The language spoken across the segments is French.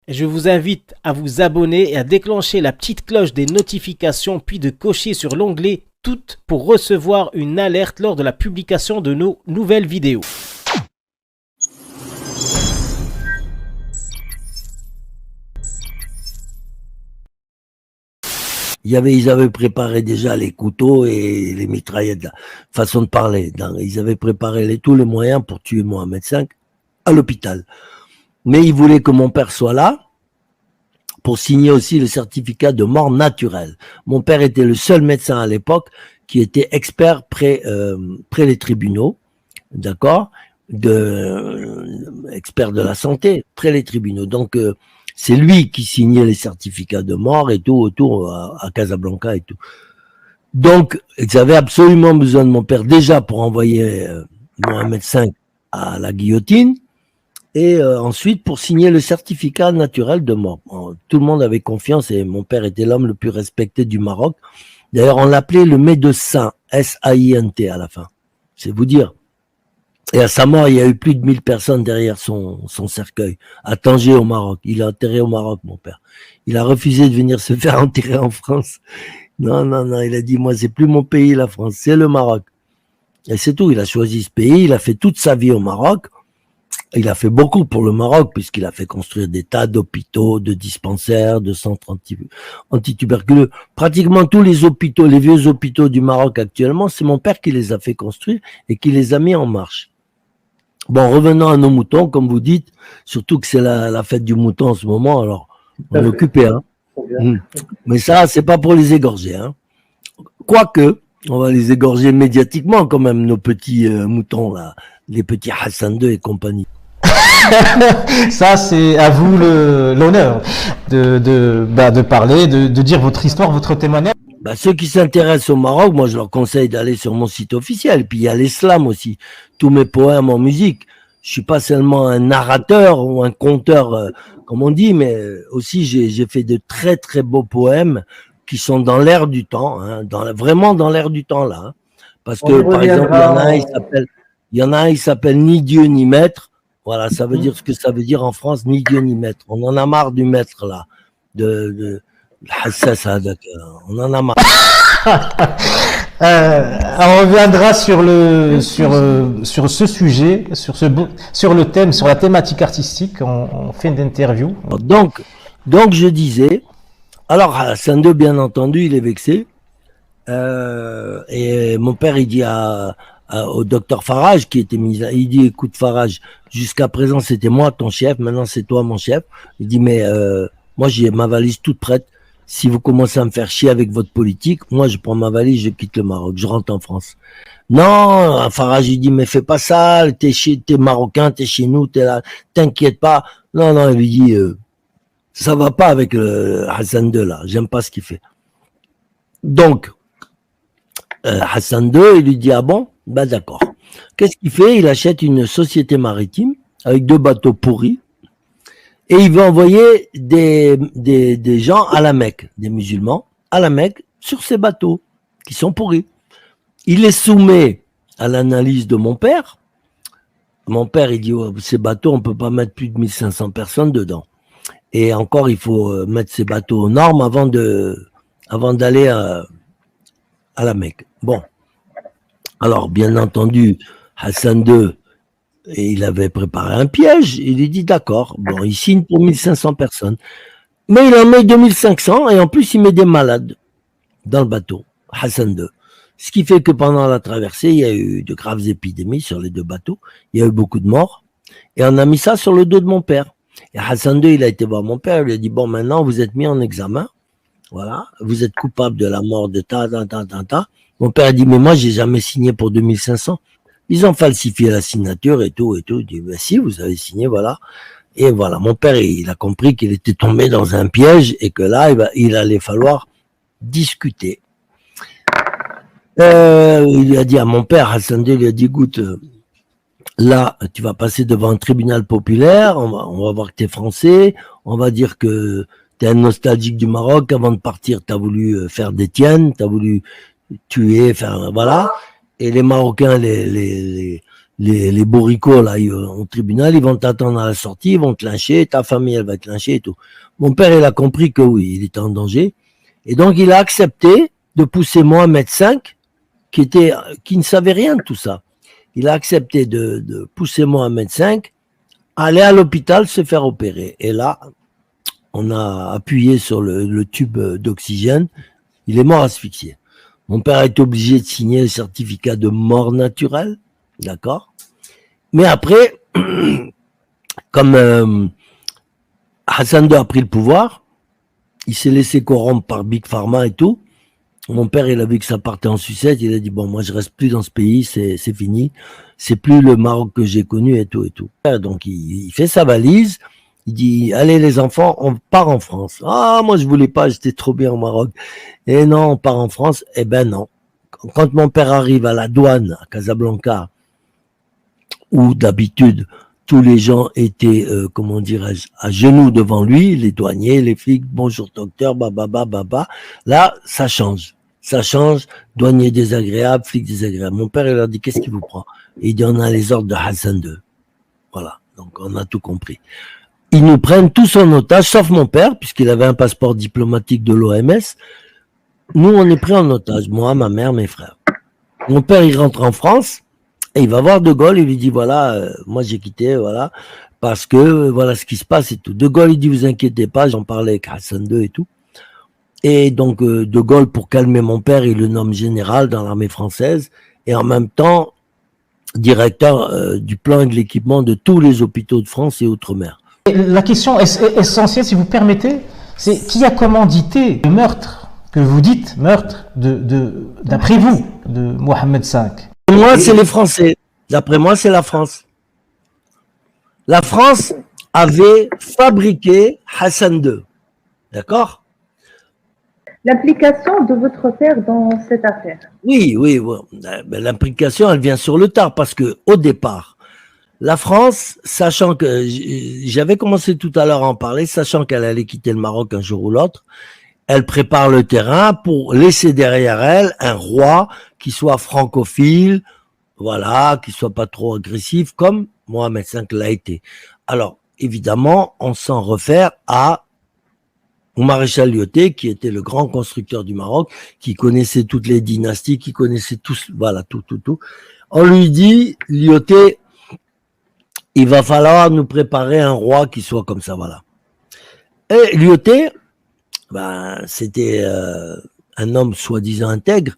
Je vous invite à vous abonner et à déclencher la petite cloche des notifications, puis de cocher sur l'onglet Toutes pour recevoir une alerte lors de la publication de nos nouvelles vidéos. Ils avaient préparé déjà les couteaux et les mitraillettes, façon de parler. Ils avaient préparé tous les moyens pour tuer Mohamed V à l'hôpital. Mais ils voulaient que mon père soit là pour signer aussi le certificat de mort naturelle. Mon père était le seul médecin à l'époque qui était expert près les tribunaux, d'accord, expert de la santé, près les tribunaux. Donc, c'est lui qui signait les certificats de mort et tout autour à Casablanca et tout. Donc, ils avaient absolument besoin de mon père déjà pour envoyer Mohamed V à la guillotine et ensuite pour signer le certificat naturel de mort. Tout le monde avait confiance et mon père était l'homme le plus respecté du Maroc. D'ailleurs, on l'appelait le médecin, S-A-I-N-T à la fin. C'est vous dire. Et à sa mort, il y a eu plus de 1000 personnes derrière son cercueil, à Tanger au Maroc. Il est enterré au Maroc, mon père. Il a refusé de venir se faire enterrer en France. Non, non, non, il a dit, moi, c'est plus mon pays, la France, c'est le Maroc. Et c'est tout, il a choisi ce pays, il a fait toute sa vie au Maroc. Il a fait beaucoup pour le Maroc, puisqu'il a fait construire des tas d'hôpitaux, de dispensaires, de centres antituberculeux. Pratiquement tous les hôpitaux, les vieux hôpitaux du Maroc actuellement, c'est mon père qui les a fait construire et qui les a mis en marche. Bon, revenons à nos moutons, comme vous dites, surtout que c'est la fête du mouton en ce moment, alors on est occupé, hein. Mais ça, c'est pas pour les égorger, hein. Quoique, on va les égorger médiatiquement quand même, nos petits moutons là, les petits Hassan II et compagnie. Ça, c'est à vous l'honneur de parler, de dire votre histoire, votre témoignage. Bah, ceux qui s'intéressent au Maroc, moi je leur conseille d'aller sur mon site officiel. Et puis il y a l'islam aussi, tous mes poèmes en musique. Je suis pas seulement un narrateur ou un conteur, comme on dit, mais aussi j'ai fait de très très beaux poèmes qui sont dans l'air du temps, hein, vraiment dans l'air du temps là. Hein. Parce que par exemple, il y en a un, il s'appelle Ni Dieu ni Maître. Voilà, ça veut dire ce que ça veut dire en France, ni Dieu ni Maître. On en a marre du maître là, on en a marre. On reviendra sur ce sujet, sur le thème, sur la thématique artistique en fin d'interview. Donc je disais, alors Hassan II, bien entendu, il est vexé. Et mon père, il dit au docteur Farage, qui était mis là, il dit, écoute Farage, jusqu'à présent c'était moi ton chef, maintenant c'est toi mon chef. Il dit, mais moi j'ai ma valise toute prête. Si vous commencez à me faire chier avec votre politique, moi je prends ma valise, je quitte le Maroc, je rentre en France. Non, Farage il dit, mais fais pas ça, t'es marocain, t'es chez nous, t'es là, t'inquiète pas. Non, non, il lui dit, ça va pas avec le Hassan II là, j'aime pas ce qu'il fait. Donc, Hassan II, il lui dit, ah bon, ben d'accord. Qu'est-ce qu'il fait? Il achète une société maritime avec 2 bateaux pourris et il veut envoyer des gens à la Mecque, des musulmans à la Mecque sur ces bateaux qui sont pourris. Il les soumet à l'analyse de mon père. Mon père, il dit, oh, ces bateaux, on peut pas mettre plus de 1500 personnes dedans. Et encore, il faut mettre ces bateaux aux normes avant d'aller à la Mecque. Bon. Alors, bien entendu, Hassan II, il avait préparé un piège. Il lui dit, d'accord, bon, il signe pour 1500 personnes. Mais il en met 2500 et en plus, il met des malades dans le bateau, Hassan II. Ce qui fait que pendant la traversée, il y a eu de graves épidémies sur les 2 bateaux. Il y a eu beaucoup de morts. Et on a mis ça sur le dos de mon père. Et Hassan II, il a été voir mon père. Il lui a dit, bon, maintenant, vous êtes mis en examen. Voilà. Vous êtes coupable de la mort de ta. Mon père a dit, mais moi, j'ai jamais signé pour 2500. Ils ont falsifié la signature et tout. Il dit, ben si, vous avez signé, voilà. Et voilà, mon père, il a compris qu'il était tombé dans un piège et que là, il allait falloir discuter. Il lui a dit à mon père, Hassan II, il lui a dit, écoute, là, tu vas passer devant un tribunal populaire, on va voir que tu es français, on va dire que tu es un nostalgique du Maroc, avant de partir, tu as voulu faire des tiennes, tu as voulu tuer, voilà. Et les Marocains, les bourricots, là, au tribunal, ils vont t'attendre à la sortie, ils vont te lyncher, ta famille, elle va te lyncher et tout. Mon père, il a compris que oui, il était en danger. Et donc, il a accepté de pousser Mohamed V, qui ne savait rien de tout ça. Il a accepté de pousser Mohamed V à aller à l'hôpital se faire opérer. Et là, on a appuyé sur le tube d'oxygène. Il est mort asphyxié. Mon père a été obligé de signer le certificat de mort naturelle. D'accord? Mais après, comme Hassan II a pris le pouvoir, il s'est laissé corrompre par Big Pharma et tout. Mon père, il a vu que ça partait en sucette. Il a dit, bon, moi, je reste plus dans ce pays, c'est fini. C'est plus le Maroc que j'ai connu et tout et tout. Donc, il fait sa valise. Il dit, allez les enfants, on part en France. Ah, moi je voulais pas, j'étais trop bien au Maroc. Et non, on part en France. Eh ben non. Quand mon père arrive à la douane, à Casablanca, où d'habitude, tous les gens étaient, comment dirais-je, à genoux devant lui, les douaniers, les flics, bonjour docteur, baba. Là, ça change. Ça change, douanier désagréable, flic désagréable. Mon père, il leur dit, qu'est-ce qui vous prend? Et il dit, on a les ordres de Hassan II. Voilà. Donc, on a tout compris. Ils nous prennent tous en otage, sauf mon père, puisqu'il avait un passeport diplomatique de l'OMS. Nous, on est pris en otage, moi, ma mère, mes frères. Mon père, il rentre en France, et il va voir De Gaulle, il lui dit, voilà, moi j'ai quitté, voilà, parce que voilà ce qui se passe et tout. De Gaulle, il dit, vous inquiétez pas, j'en parlais avec Hassan II et tout. Et donc, De Gaulle, pour calmer mon père, il le nomme général dans l'armée française, et en même temps, directeur du plan et de l'équipement de tous les hôpitaux de France et Outre-mer. La question essentielle, si vous permettez, c'est qui a commandité le meurtre que vous dites, meurtre d'après vous, de Mohamed V? Moi, c'est les Français. D'après moi, c'est la France. La France avait fabriqué Hassan II. D'accord? L'implication de votre père dans cette affaire? Oui. Ben, l'implication, elle vient sur le tard parce que au départ, la France, sachant que j'avais commencé tout à l'heure à en parler, sachant qu'elle allait quitter le Maroc un jour ou l'autre, elle prépare le terrain pour laisser derrière elle un roi qui soit francophile, voilà, qui soit pas trop agressif comme Mohamed V l'a été. Alors, évidemment, on s'en réfère au maréchal Lyautey, qui était le grand constructeur du Maroc, qui connaissait toutes les dynasties, qui connaissait tous, voilà, tout. On lui dit, Lyautey, il va falloir nous préparer un roi qui soit comme ça, voilà. Et Lyautey, ben, c'était un homme soi-disant intègre,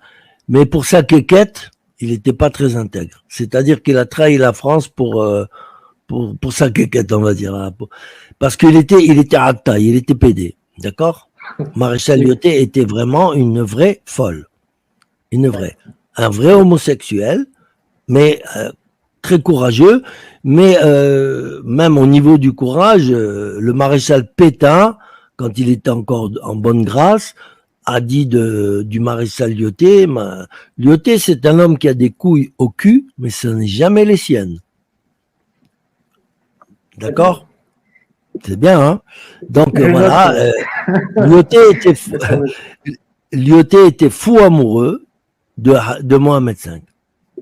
mais pour sa quéquette, il n'était pas très intègre. C'est-à-dire qu'il a trahi la France pour sa quéquette, on va dire. Parce qu'il était acta, il était pédé, d'accord? Maréchal Lyautey était vraiment une vraie folle. Un vrai homosexuel, mais très courageux, mais même au niveau du courage, le maréchal Pétain, quand il était encore en bonne grâce, a dit du maréchal Lyautey, Lyautey c'est un homme qui a des couilles au cul, mais ce n'est jamais les siennes. D'accord? C'est bien, hein? Donc voilà, Lyautey était fou amoureux de Mohamed V.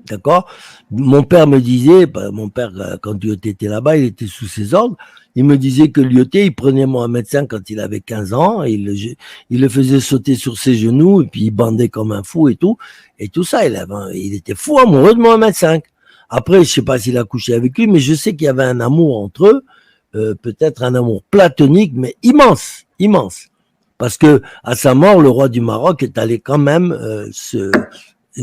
D'accord? Mon père me disait, quand Lyautey était là-bas, il était sous ses ordres, il me disait que Lyautey, il prenait Mohamed V quand il avait 15 ans, et il le faisait sauter sur ses genoux, et puis il bandait comme un fou et tout ça, il était fou amoureux de Mohamed V. Après, je sais pas s'il a couché avec lui, mais je sais qu'il y avait un amour entre eux, peut-être un amour platonique, mais immense. Parce que, à sa mort, le roi du Maroc est allé quand même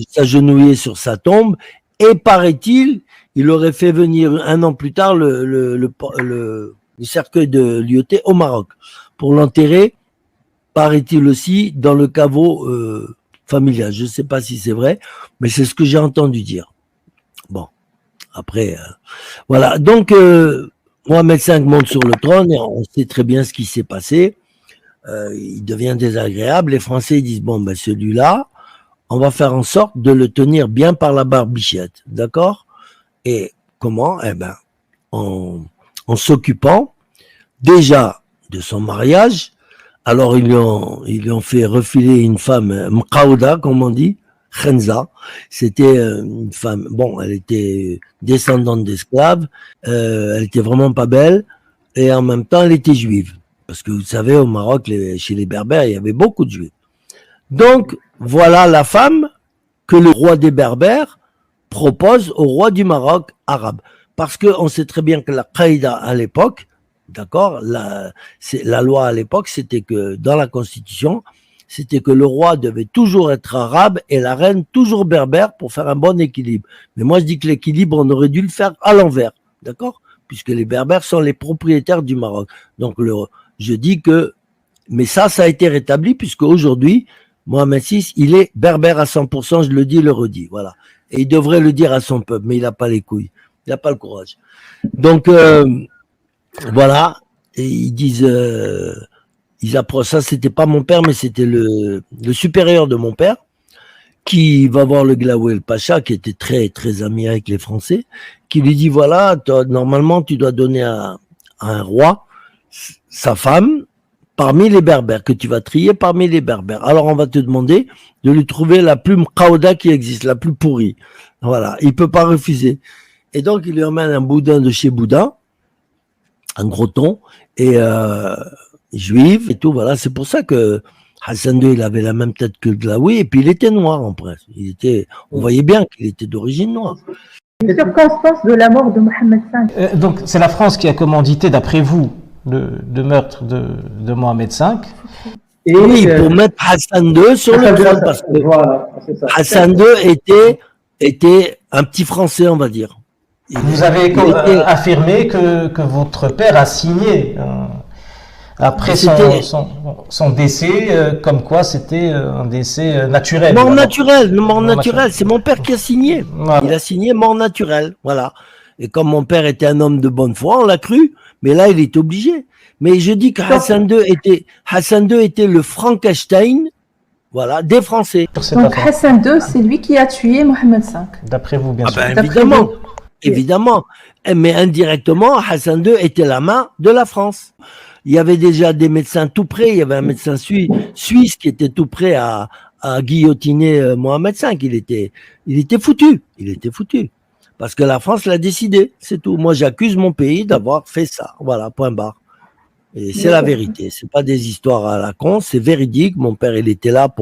s'agenouiller sur sa tombe, et paraît-il, il aurait fait venir un an plus tard le cercueil de Lyautey au Maroc pour l'enterrer, paraît-il aussi, dans le caveau familial. Je ne sais pas si c'est vrai, mais c'est ce que j'ai entendu dire. Bon, après, voilà. Donc, Mohamed V monte sur le trône, et on sait très bien ce qui s'est passé. Il devient désagréable. Les Français disent, bon, ben celui-là, on va faire en sorte de le tenir bien par la barbichette, d'accord? Et comment? Eh ben, en s'occupant déjà de son mariage. Alors ils lui ont fait refiler une femme mqaouda, comme on dit, Khenza. C'était une femme, bon, elle était descendante d'esclaves, elle était vraiment pas belle, et en même temps, elle était juive. Parce que vous savez, au Maroc, chez les Berbères, il y avait beaucoup de juifs. Donc, voilà la femme que le roi des Berbères propose au roi du Maroc arabe. Parce qu'on sait très bien que la Qaïda à l'époque, d'accord, la loi à l'époque, c'était que dans la Constitution, c'était que le roi devait toujours être arabe et la reine toujours berbère pour faire un bon équilibre. Mais moi, je dis que l'équilibre, on aurait dû le faire à l'envers, d'accord, puisque les berbères sont les propriétaires du Maroc. Donc, je dis que, mais ça a été rétabli puisque aujourd'hui, Mohamed VI, il est berbère à 100%, je le dis et le redis, voilà. Et il devrait le dire à son peuple, mais il n'a pas les couilles, il n'a pas le courage. Donc, voilà, et ils disent, ils approchent, ça c'était pas mon père, mais c'était le supérieur de mon père, qui va voir le Glaoué el Pacha, qui était très, très ami avec les Français, qui lui dit, voilà, toi, normalement, tu dois donner à un roi sa femme parmi les berbères, que tu vas trier parmi les berbères. Alors, on va te demander de lui trouver la plus mqaouda qui existe, la plus pourrie. Voilà, il peut pas refuser. Et donc, il lui emmène un boudin de chez Boudin, un gros thon, et juif et tout, voilà. C'est pour ça que Hassan II, il avait la même tête que le Glaoui, et puis il était noir en presse. On voyait bien qu'il était d'origine noire. Les circonstances de la mort de Mohamed V. Donc, c'est la France qui a commandité, d'après vous, le meurtre de Mohamed V. Et oui, pour mettre Hassan II sur le trône, parce que voilà, c'est ça. Hassan II était un petit Français, on va dire. Vous avez affirmé que votre père a signé après son décès, comme quoi c'était un décès naturel. Mort naturelle, c'est mon père qui a signé. Voilà. Il a signé mort naturelle, voilà. Et comme mon père était un homme de bonne foi, on l'a cru, mais là, il est obligé. Mais je dis que Hassan II était le Frankenstein, voilà, des Français. Donc Hassan II, c'est lui qui a tué Mohamed V. D'après vous, bien sûr. Évidemment. Mais indirectement, Hassan II était la main de la France. Il y avait déjà des médecins tout près. Il y avait un médecin suisse qui était tout prêt à guillotiner Mohamed V. Il était foutu. Parce que la France l'a décidé, c'est tout. Moi, j'accuse mon pays d'avoir fait ça. Voilà, point barre. Et c'est la vérité. C'est pas des histoires à la con, c'est véridique. Mon père, il était là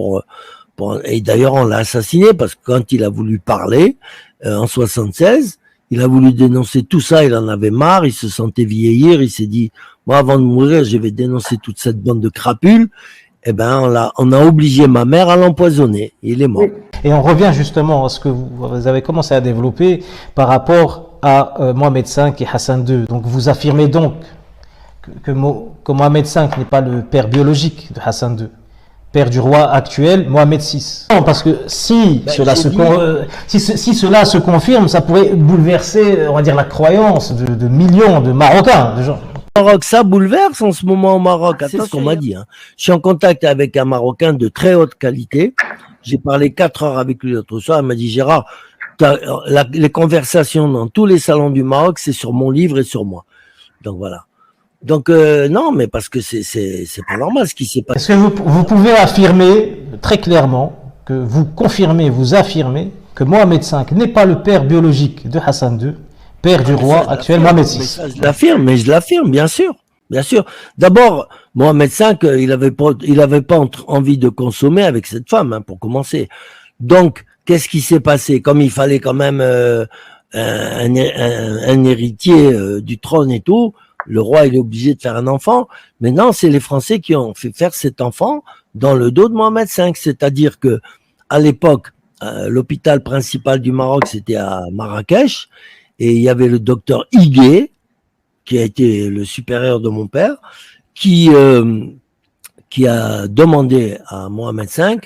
et d'ailleurs, on l'a assassiné parce que quand il a voulu parler, en 76, il a voulu dénoncer tout ça, il en avait marre, il se sentait vieillir, il s'est dit, moi, avant de mourir, je vais dénoncer toute cette bande de crapules. Eh ben, on a obligé ma mère à l'empoisonner. Il est mort. Et on revient justement à ce que vous avez commencé à développer par rapport à Mohamed V et Hassan II. Donc, vous affirmez donc que Mohamed V n'est pas le père biologique de Hassan II, père du roi actuel, Mohamed VI. Non, parce que si cela se confirme, ça pourrait bouleverser, on va dire, la croyance de millions de Marocains, de gens. Maroc, ça bouleverse en ce moment au Maroc. C'est ce qu'on m'a dit. Hein. Je suis en contact avec un Marocain de très haute qualité. J'ai parlé 4 heures avec lui l'autre soir. Il m'a dit, Gérard, les conversations dans tous les salons du Maroc, c'est sur mon livre et sur moi. Donc voilà. Donc non, mais parce que c'est pas normal ce qui s'est passé. Est-ce que vous pouvez affirmer très clairement que vous confirmez, vous affirmez que Mohamed V n'est pas le père biologique de Hassan II, père du roi actuel Mohamed VI? Je l'affirme, bien sûr. Bien sûr. D'abord, Mohamed V, il avait pas envie de consommer avec cette femme, hein, pour commencer. Donc, qu'est-ce qui s'est passé? Comme il fallait quand même un héritier du trône et tout, le roi, il est obligé de faire un enfant. Mais non, c'est les Français qui ont fait faire cet enfant dans le dos de Mohamed V. C'est-à-dire que, à l'époque, l'hôpital principal du Maroc, c'était à Marrakech, et il y avait le docteur Higuet, qui a été le supérieur de mon père, qui a demandé à Mohamed V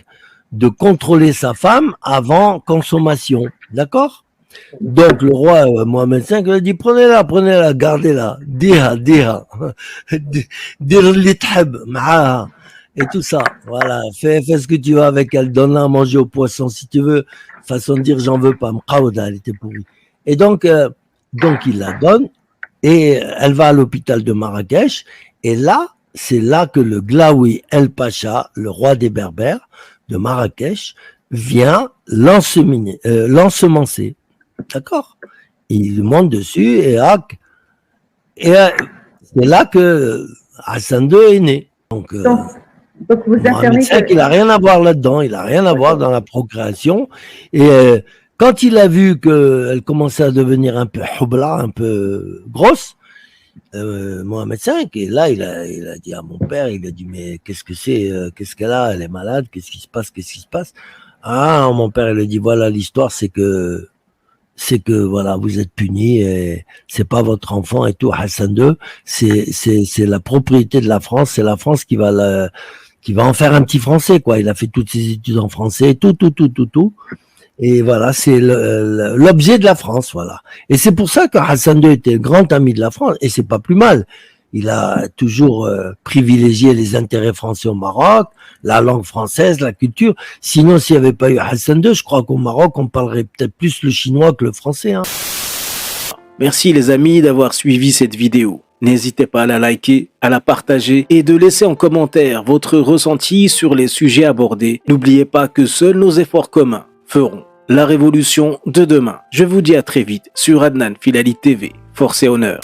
de contrôler sa femme avant consommation. D'accord? Donc le roi Mohamed V lui a dit, prenez-la, gardez-la, diha, dir li tahab, ma'aha, et tout ça. Voilà, fais ce que tu veux avec elle, donne-la à manger au poisson si tu veux. Façon de dire, j'en veux pas, m'qaouda, elle était pourrie. Et donc il la donne, et elle va à l'hôpital de Marrakech, et là, c'est là que le Glaoui El Pacha, le roi des Berbères de Marrakech, vient l'ensemencer. D'accord? Il monte dessus et c'est là que Hassan II est né. Donc vous affirmez qu'il n'a rien à voir là-dedans, il n'a rien à voir dans la procréation. Et quand il a vu qu'elle commençait à devenir un peu hubla, un peu grosse, Mohamed V, et là il a dit à mon père, il a dit mais qu'est-ce que c'est, qu'est-ce qu'elle a, elle est malade, qu'est-ce qui se passe? Ah, mon père il a dit voilà, l'histoire c'est que voilà, vous êtes punis et c'est pas votre enfant et tout. Hassan II, c'est la propriété de la France, c'est la France qui va en faire un petit français, quoi. Il a fait toutes ses études en français, tout. Et voilà, c'est l'objet de la France, voilà. Et c'est pour ça que Hassan II était grand ami de la France, et c'est pas plus mal. Il a toujours privilégié les intérêts français au Maroc, la langue française, la culture. Sinon, s'il n'y avait pas eu Hassan II, je crois qu'au Maroc, on parlerait peut-être plus le chinois que le français. Hein. Merci les amis d'avoir suivi cette vidéo. N'hésitez pas à la liker, à la partager et de laisser en commentaire votre ressenti sur les sujets abordés. N'oubliez pas que seuls nos efforts communs feront la révolution de demain. Je vous dis à très vite sur Adnan Filali TV. Force et honneur.